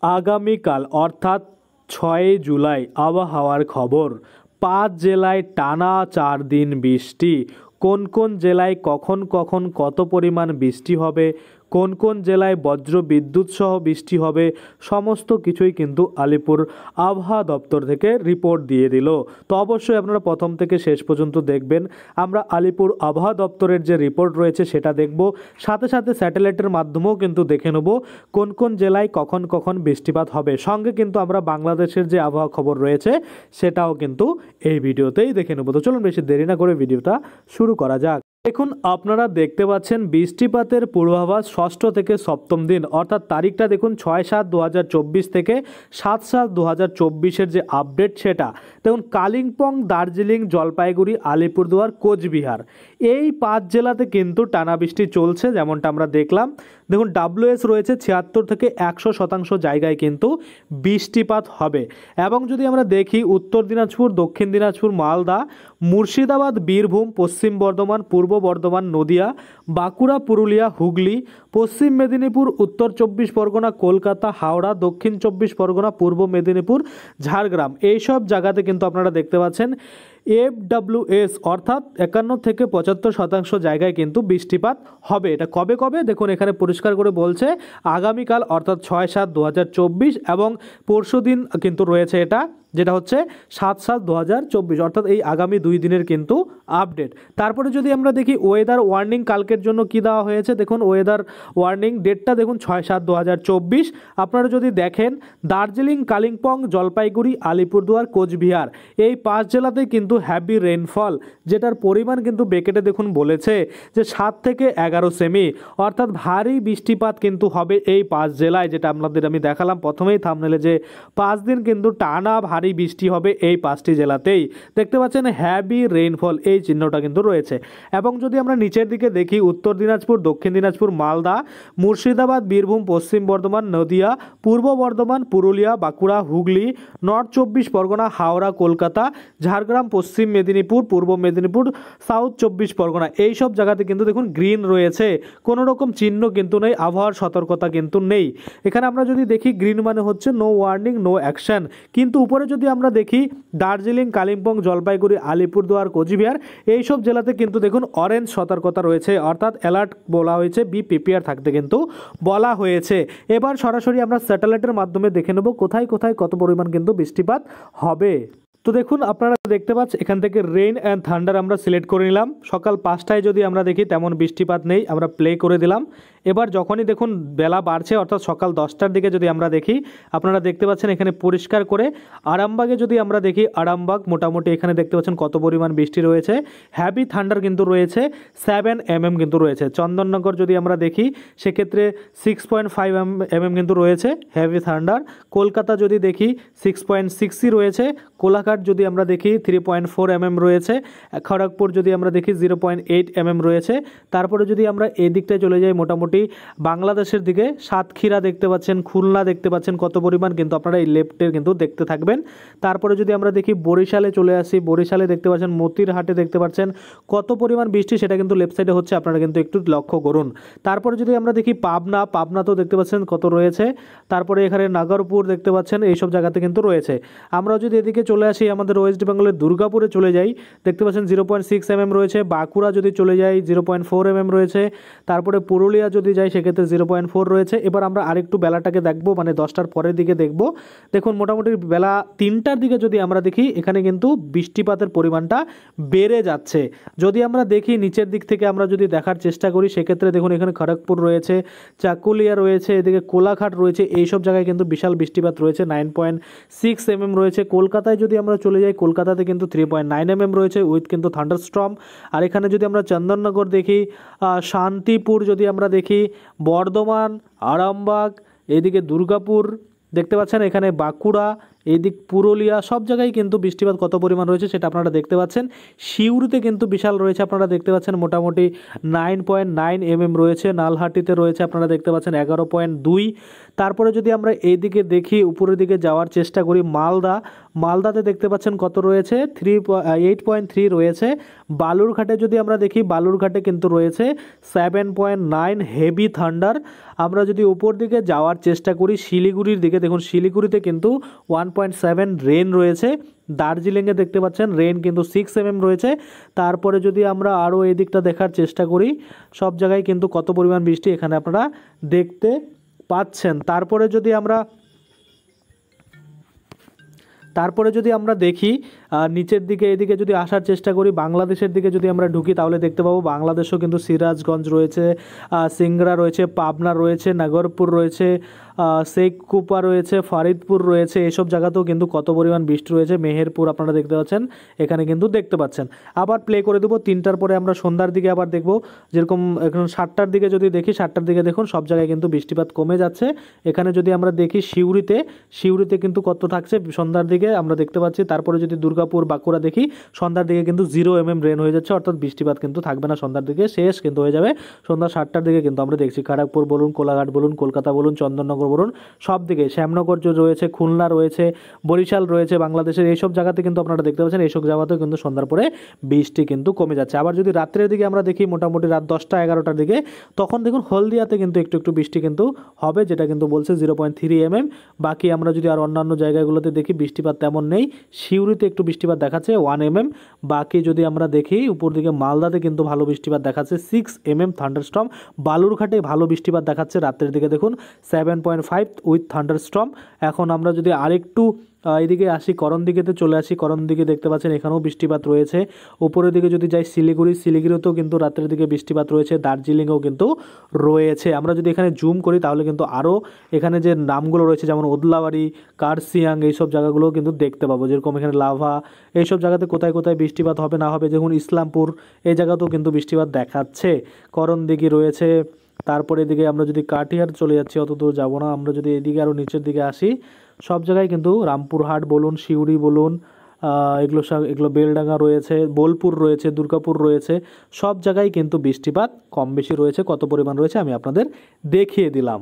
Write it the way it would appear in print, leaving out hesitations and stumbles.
আগামীকাল অর্থাৎ ৬ জুলাই আবহাওয়ার খবর। ৫ জেলায় টানা ৪ দিন বৃষ্টি। কোন কোন জেলায় কখন কখন কত পরিমাণ বৃষ্টি হবে, কোন কোন জেলায় বজ্র বিদ্যুৎ সহ বৃষ্টি হবে, সমস্ত কিছুই কিন্তু আলিপুর আবহাওয়া দপ্তর থেকে রিপোর্ট দিয়ে দিল। তো অবশ্যই আপনারা প্রথম থেকে শেষ পর্যন্ত দেখবেন। আমরা আলিপুর আবহাওয়া দপ্তরের যে রিপোর্ট রয়েছে সেটা দেখব, সাথে সাথে স্যাটেলাইটের মাধ্যমেও কিন্তু দেখে নেব কোন কোন জেলায় কখন কখন বৃষ্টিপাত হবে। সঙ্গে কিন্তু আমরা বাংলাদেশের যে আবহাওয়া খবর রয়েছে সেটাও কিন্তু এই ভিডিওতেই দেখে নেব। তো চলুন বেশি দেরি না করে ভিডিওটা শুরু করা যাক। দেখুন, আপনারা দেখতে পাচ্ছেন বৃষ্টিপাতের পূর্বাভাস 6ষ্ঠ থেকে 7ম দিন, অর্থাৎ তারিখটা দেখুন 6/7/2024 থেকে 7/7/2024 যে আপডেট সেটা দেখুন। কালিম্পং, দার্জিলিং, জলপাইগুড়ি, আলিপুরদুয়ার, কোচবিহার এই 5 জেলাতে কিন্তু টানা বৃষ্টি চলছে, যেমনটা আমরা দেখলাম। দেখুন WS রয়েছে 76 থেকে 100% জায়গায় কিন্তু বৃষ্টিপাত হবে। এবং যদি আমরা দেখি উত্তর দিনাজপুর, দক্ষিণ দিনাজপুর, মালদা, মুর্শিদাবাদ, বীরভূম, পশ্চিম বর্ধমান, পূর্ব বর্ধমান, নদিয়া, বাঁকুড়া, পুরুলিয়া, হুগলি, পশ্চিম মেদিনীপুর, উত্তর 24 পরগনা, কলকাতা, হাওড়া, দক্ষিণ 24 পরগনা, পূর্ব মেদিনীপুর, ঝাড়গ্রাম এইসব জায়গাতে কিন্তু আপনারা দেখতে পাচ্ছেন FWS অর্থাৎ 51 থেকে 75% জায়গায় কিন্তু বৃষ্টিপাত হবে। এটা কবে কবে দেখুন, এখানে পরিষ্কার করে বলছে আগামীকাল অর্থাৎ 6/7/2024 এবং পরশু দিন কিন্তু রয়েছে এটা, যেটা হচ্ছে 7/7/2024 অর্থাৎ এই আগামী 2 দিনের কিন্তু আপডেট। তারপরে যদি আমরা দেখি ওয়েদার ওয়ার্নিং কালকের জন্য কি দেওয়া হয়েছে, দেখুন ওয়েদার ওয়ার্নিং ডেটটা দেখুন 6/7/2024। আপনারা যদি দেখেন দার্জিলিং, কালিম্পং, জলপাইগুড়ি, আলিপুরদুয়ার, কোচবিহার এই 5 জেলাতে কিন্তু হ্যাভি রেইনফল, যেটার পরিমাণ কিন্তু বেকেটে দেখুন বলেছে যে 7 থেকে 11 সেমি, অর্থাৎ ভারী বৃষ্টিপাত কিন্তু হবে এই 5 জেলায়, যেটা আপনাদের আমি দেখালাম প্রথমেই থাম্বনেলে যে 5 দিন কিন্তু টানা ভারী বৃষ্টি হবে এই 5টি জেলাতেই। দেখতে পাচ্ছেন হ্যাভি রেইনফল এই চিহ্নটা কিন্তু রয়েছে। এবং যদি আমরা নিচের দিকে দেখি উত্তর দিনাজপুর, দক্ষিণ দিনাজপুর, মালদা, মুর্শিদাবাদ, বীরভূম, পশ্চিম বর্ধমান, নদিয়া, পূর্ব বর্ধমান, পুরুলিয়া, বাঁকুড়া, হুগলি, নর্থ 24 পরগনা, হাওড়া, কলকাতা, ঝাড়গ্রাম, পশ্চিম মেদিনীপুর, পূর্ব মেদিনীপুর, সাউথ 24 পরগনা এইসব জায়গাতে কিন্তু দেখুন গ্রিন রয়েছে, কোনো রকম চিহ্ন কিন্তু নেই, আবহাওয়ার সতর্কতা কিন্তু নেই। এখানে আমরা যদি দেখি গ্রিন মানে হচ্ছে নো ওয়ার্নিং, নো অ্যাকশন। কিন্তু উপরে যদি আমরা দেখি দার্জিলিং, কালিম্পং, জলপাইগুড়ি, আলিপুরদুয়ার, কোচবিহার এইসব জেলাতে কিন্তু দেখুন অরেঞ্জ সতর্কতা রয়েছে, অর্থাৎ অ্যালার্ট বলা হয়েছে, বি প্রিপেয়ার থাকতে কিন্তু বলা হয়েছে। এবার সরাসরি আমরা স্যাটেলাইটের মাধ্যমে দেখে নেব কোথায় কোথায় কত পরিমাণ কিন্তু বৃষ্টিপাত হবে। তো দেখুন, আপনারা দেখতে পাচ্ছেন এখান থেকে রেইন অ্যান্ড থান্ডার আমরা সিলেক্ট করে নিলাম। সকাল 5টায় যদি আমরা দেখি তেমন বৃষ্টিপাত নেই, আমরা প্লে করে দিলাম। এবার যখনই দেখুন বেলা বাড়ছে অর্থাৎ সকাল 10টার দিকে যদি আমরা দেখি, আপনারা দেখতে পাচ্ছেন এখানে পরিষ্কার করে আরামবাগে যদি আমরা দেখি, আরামবাগ মোটামুটি এখানে দেখতে পাচ্ছেন কত পরিমাণ বৃষ্টি রয়েছে, হ্যাভি থান্ডার কিন্তু রয়েছে, 7 mm কিন্তু রয়েছে। চন্দননগর যদি আমরা দেখি সেক্ষেত্রে 6.5 mm কিন্তু রয়েছে হ্যাভি থান্ডার। কলকাতা যদি দেখি 6.6 রয়েছে। কোলাঘাট যদি আমরা দেখি 3.4 mm রয়েছে। খড়গপুর যদি আমরা দেখি 0.8 mm রয়েছে। তারপরে যদি আমরা এই দিকটায় চলে যাই মোটামুটি বাংলাদেশের দিকে, সাতক্ষীরা দেখতে পাচ্ছেন, খুলনা দেখতে পাচ্ছেন কত পরিমাণ, কিন্তু আপনারা এই লেফটের কিন্তু দেখতে থাকবেন। তারপরে যদি আমরা দেখি বরিশালে চলে আসি, বরিশালে দেখতে পাচ্ছেন, মতিরহাটে দেখতে পাচ্ছেন কত পরিমাণ বৃষ্টি, সেটা কিন্তু লেফট সাইডে হচ্ছে, আপনারা কিন্তু একটু লক্ষ্য করুন। তারপরে যদি আমরা দেখি পাবনাতেও দেখতে পাচ্ছেন কত রয়েছে। তারপরে এখানে নাগরপুর দেখতে পাচ্ছেন, এইসব জায়গাতে কিন্তু রয়েছে। আমরা যদি এদিকে চলে আসি আমাদের ওয়েস্ট বেঙ্গলের দুর্গাপুরে চলে যাই, দেখতে পাচ্ছেন 0.6 mm রয়েছে। বাঁকুড়া যদি চলে যাই 0.4 mm রয়েছে। তারপরে পুরুলিয়া যদি যাই সেক্ষেত্রে 0.4 রয়েছে। এবার আমরা আরেকটু বেলাটাকে দেখবো, মানে 10টার পরের দিকে দেখব। দেখুন মোটামুটি বেলা 3টার দিকে যদি আমরা দেখি এখানে কিন্তু বৃষ্টিপাতের পরিমাণটা বেড়ে যাচ্ছে। যদি আমরা দেখি নিচের দিক থেকে আমরা যদি দেখার চেষ্টা করি সেক্ষেত্রে দেখুন এখানে খড়গপুর রয়েছে, চাকুলিয়া রয়েছে, এদিকে কোলাঘাট রয়েছে, এইসব জায়গায় কিন্তু বিশাল বৃষ্টিপাত রয়েছে, 9.6 mm রয়েছে। কলকাতায় যদি আমরা চলে যাই, কলকাতাতে কিন্তু 3.9 mm রয়েছে উইথ কিন্তু থান্ডারস্টর্ম। আর এখানে যদি আমরা চন্দননগর দেখি, শান্তিপুর যদি আমরা দেখি, বর্ধমান, আরামবাগ, এদিকে দুর্গাপুর দেখতে পাচ্ছেন, এখানে বাঁকুড়া, এইদিক পুরুলিয়া সব জায়গায় কিন্তু বৃষ্টিপাত কত পরিমাণ রয়েছে সেটা আপনারা দেখতে পাচ্ছেন। সিউড়িতে কিন্তু বিশাল রয়েছে, আপনারা দেখতে পাচ্ছেন মোটামুটি 9.9 mm রয়েছে। নালহাটিতে রয়েছে, আপনারা দেখতে পাচ্ছেন 11.2। তারপরে যদি আমরা এইদিকে দেখি উপরের দিকে যাওয়ার চেষ্টা করি, মালদাতে দেখতে পাচ্ছেন কত রয়েছে 8.3 রয়েছে। বালুরঘাটে যদি আমরা দেখি, বালুরঘাটে কিন্তু রয়েছে 7.9 হেভি থান্ডার। আমরা যদি উপর দিকে যাওয়ার চেষ্টা করি শিলিগুড়ির দিকে, দেখুন শিলিগুড়িতে কিন্তু 1.7 রেন রয়েছে। দার্জিলিংয়ে দেখতে পাচ্ছেন রেন কিন্তু 6 mm রয়েছে। তারপরে যদি আমরা আরও এই দিকটা দেখার চেষ্টা করি, সব জায়গায় কিন্তু কত পরিমাণ বৃষ্টি এখানে আপনারা দেখতে পাচ্ছেন। তারপরে যদি আমরা দেখি নিচের দিকে, এদিকে যদি আসার চেষ্টা করি, বাংলাদেশের দিকে যদি আমরা ঢুকি তাহলে দেখতে পাবো বাংলাদেশও কিন্তু সিরাজগঞ্জ রয়েছে, সিংড়া রয়েছে, পাবনা রয়েছে, নাগরপুর রয়েছে, শেখকুপা রয়েছে, ফরিদপুর রয়েছে। এসব জায়গাতেও কিন্তু কত পরিমাণ বৃষ্টি রয়েছে। মেহেরপুর আপনারা দেখতে পাচ্ছেন, এখানে কিন্তু দেখতে পাচ্ছেন। আবার প্লে করে দেবো 3টার পরে আমরা সন্ধ্যার দিকে আবার দেখব। যেরকম এখন 7টার দিকে যদি দেখি, 7টার দিকে দেখুন সব জায়গায় কিন্তু বৃষ্টিপাত কমে যাচ্ছে। এখানে যদি আমরা দেখি সিউড়িতে কিন্তু কত থাকছে সন্ধ্যার দিকে আমরা দেখতে পাচ্ছি। তারপরে যদি দুর্গাপুর, বাঁকুড়া দেখি, সন্ধ্যার দিকে কিন্তু 0 mm রেন হয়ে যাচ্ছে, অর্থাৎ বৃষ্টিপাত কিন্তু থাকবে না সন্ধ্যার দিকে, শেষ কিন্তু হয়ে যাবে সন্ধ্যা 7টার দিকে। কিন্তু আমরা দেখছি খড়গপুর বলুন, কোলাঘাট বলুন, কলকাতা বলুন, চন্দননগর বলুন, সব দিকে, শ্যামনগর রয়েছে, খুলনা রয়েছে, বরিশাল রয়েছে, বাংলাদেশের এইসব জায়গাতে কিন্তু আপনারা দেখতে পাচ্ছেন এইসব জায়গাতেও কিন্তু সন্ধ্যার পরে বৃষ্টি কিন্তু কমে যাচ্ছে। আবার যদি রাত্রের দিকে আমরা দেখি, মোটামুটি রাত 10টা 11টার দিকে, তখন দেখুন হলদিয়াতে কিন্তু একটু বৃষ্টি কিন্তু হবে, যেটা কিন্তু বলছে 0.3 mm। বাকি আমরা যদি আর অন্যান্য জায়গাগুলোতে দেখি বৃষ্টিপাত তেমন নেই। সিউড়িতে একটু বৃষ্টিপাত দেখাচ্ছে 1 mm। বাকি যদি আমরা দেখি উপর দিকে মালদাতে কিন্তু ভালো বৃষ্টিপাত দেখাচ্ছে 6 mm থান্ডারস্টর্ম। বালুরঘাটে ভালো বৃষ্টিপাত দেখাচ্ছে রাতের দিকে দেখুন 7.5 উইথ থান্ডারস্টর্ম। এখন আমরা যদি আরেকটু এদিকে আসি, করণদিঘিতে চলে আসি, করণদিঘি দেখতে পাচ্ছেন এখানেও বৃষ্টিপাত রয়েছে। উপরের দিকে যদি যাই শিলিগুড়িতেও কিন্তু রাতের দিকে বৃষ্টিপাত রয়েছে, দার্জিলিংয়েও কিন্তু রয়েছে। আমরা যদি এখানে জুম করি তাহলে কিন্তু আরও এখানে যে নামগুলো রয়েছে যেমন ওদলাবাড়ি, কার্সিয়াং, এইসব জায়গাগুলোও কিন্তু দেখতে পাবো। যেরকম এখানে লাভা, এইসব জায়গাতে কোথায় কোথায় বৃষ্টিপাত হবে না হবে, যেমন ইসলামপুর এই জায়গাতেও কিন্তু বৃষ্টিপাত দেখাচ্ছে। করণদিঘি রয়েছে। তারপরে এদিকে আমরা যদি কাটিহার চলে যাচ্ছি, অত দূর যাবো না। আমরা যদি এদিকে আরও নিচের দিকে আসি, সব জায়গায় কিন্তু রামপুরহাট বলুন, সিউড়ি বলুন, এগুলো বেলডাঙ্গা রয়েছে, বোলপুর রয়েছে, দুর্গাপুর রয়েছে, সব জায়গায় কিন্তু বৃষ্টিপাত কম বেশি রয়েছে। কত পরিমাণ রয়েছে আমি আপনাদের দেখিয়ে দিলাম।